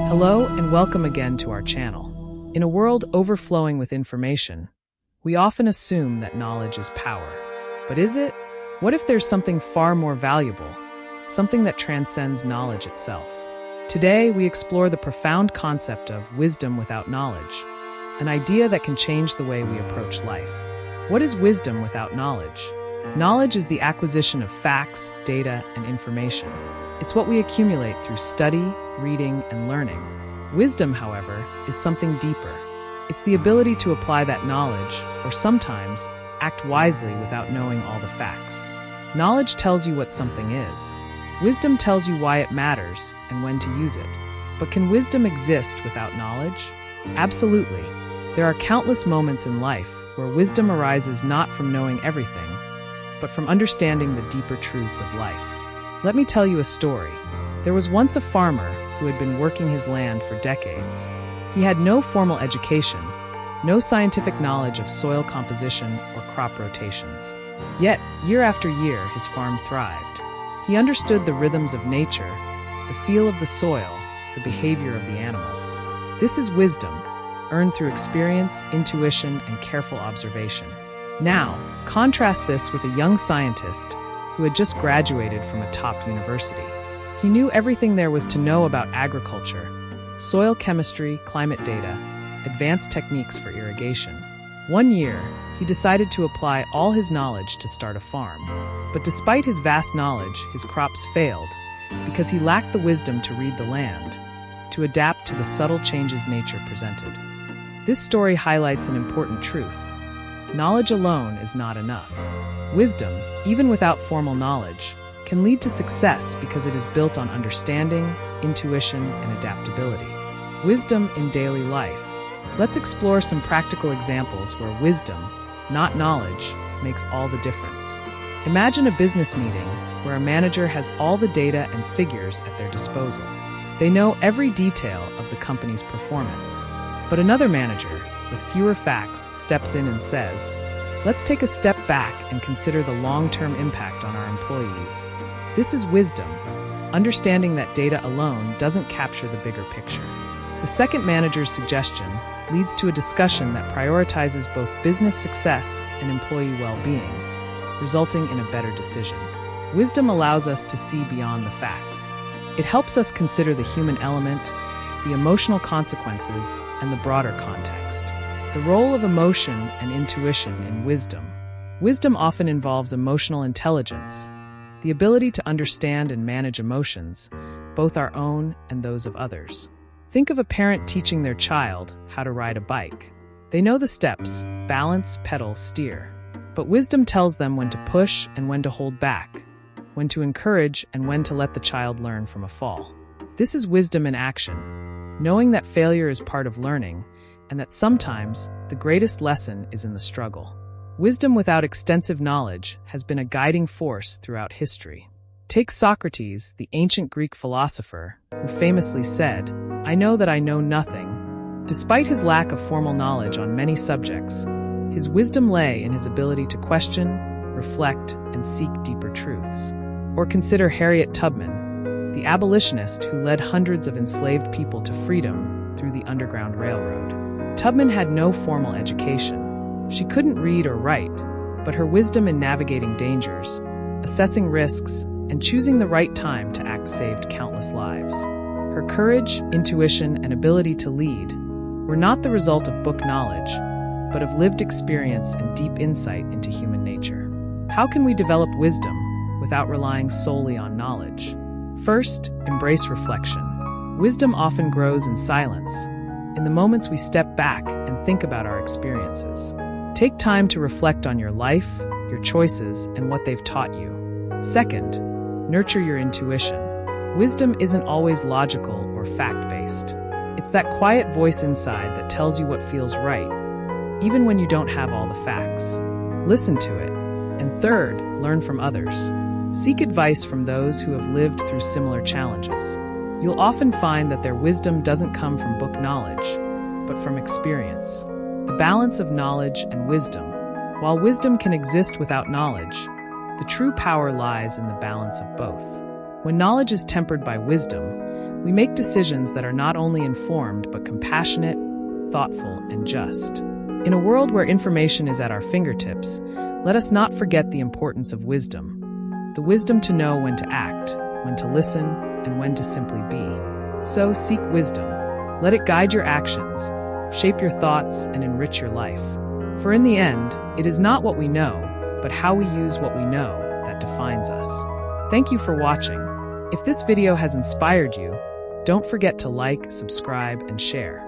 Hello and welcome again to our channel. In a world overflowing with information, we often assume that knowledge is power. But is it? What if there's something far more valuable, something that transcends knowledge itself? Today, we explore the profound concept of wisdom without knowledge, an idea that can change the way we approach life. What is wisdom without knowledge? Knowledge is the acquisition of facts, data, and information. It's what we accumulate through study, reading, and learning. Wisdom, however, is something deeper. It's the ability to apply that knowledge, or sometimes, act wisely without knowing all the facts. Knowledge tells you what something is. Wisdom tells you why it matters and when to use it. But can wisdom exist without knowledge? Absolutely. There are countless moments in life where wisdom arises not from knowing everything, but from understanding the deeper truths of life. Let me tell you a story. There was once a farmer who had been working his land for decades. He had no formal education, no scientific knowledge of soil composition or crop rotations. Yet, year after year, his farm thrived. He understood the rhythms of nature, the feel of the soil, the behavior of the animals. This is wisdom, earned through experience, intuition, and careful observation. Now, contrast this with a young scientist who had just graduated from a top university. He knew everything there was to know about agriculture, soil chemistry, climate data, advanced techniques for irrigation. One year, he decided to apply all his knowledge to start a farm. But despite his vast knowledge, his crops failed because he lacked the wisdom to read the land, to adapt to the subtle changes nature presented. This story highlights an important truth. Knowledge alone is not enough. Wisdom, even without formal knowledge, can lead to success because it is built on understanding, intuition, and adaptability. Wisdom in daily life. Let's explore some practical examples where wisdom, not knowledge, makes all the difference. Imagine a business meeting where a manager has all the data and figures at their disposal. They know every detail of the company's performance. But another manager, with fewer facts, steps in and says, "Let's take a step back and consider the long-term impact on our employees." This is wisdom, understanding that data alone doesn't capture the bigger picture. The second manager's suggestion leads to a discussion that prioritizes both business success and employee well-being, resulting in a better decision. Wisdom allows us to see beyond the facts. It helps us consider the human element, the emotional consequences, and the broader context. The role of emotion and intuition in wisdom. Wisdom often involves emotional intelligence, the ability to understand and manage emotions, both our own and those of others. Think of a parent teaching their child how to ride a bike. They know the steps: balance, pedal, steer. But wisdom tells them when to push and when to hold back, when to encourage and when to let the child learn from a fall. This is wisdom in action, knowing that failure is part of learning, and that sometimes the greatest lesson is in the struggle. Wisdom without extensive knowledge has been a guiding force throughout history. Take Socrates, the ancient Greek philosopher, who famously said, "I know that I know nothing." Despite his lack of formal knowledge on many subjects, his wisdom lay in his ability to question, reflect, and seek deeper truths. Or consider Harriet Tubman, the abolitionist who led hundreds of enslaved people to freedom through the Underground Railroad. Tubman had no formal education. She couldn't read or write, but her wisdom in navigating dangers, assessing risks, and choosing the right time to act saved countless lives. Her courage, intuition, and ability to lead were not the result of book knowledge, but of lived experience and deep insight into human nature. How can we develop wisdom without relying solely on knowledge? First, embrace reflection. Wisdom often grows in silence, in the moments we step back and think about our experiences. Take time to reflect on your life, your choices, and what they've taught you. Second, nurture your intuition. Wisdom isn't always logical or fact-based. It's that quiet voice inside that tells you what feels right, even when you don't have all the facts. Listen to it. And third, learn from others. Seek advice from those who have lived through similar challenges. You'll often find that their wisdom doesn't come from book knowledge, but from experience. The balance of knowledge and wisdom. While wisdom can exist without knowledge, the true power lies in the balance of both. When knowledge is tempered by wisdom, we make decisions that are not only informed but compassionate, thoughtful, and just. In a world where information is at our fingertips, let us not forget the importance of wisdom. The wisdom to know when to act, when to listen, and when to simply be. So seek wisdom. Let it guide your actions, shape your thoughts, and enrich your life. For in the end, it is not what we know, but how we use what we know that defines us. Thank you for watching. If this video has inspired you, don't forget to like, subscribe, and share.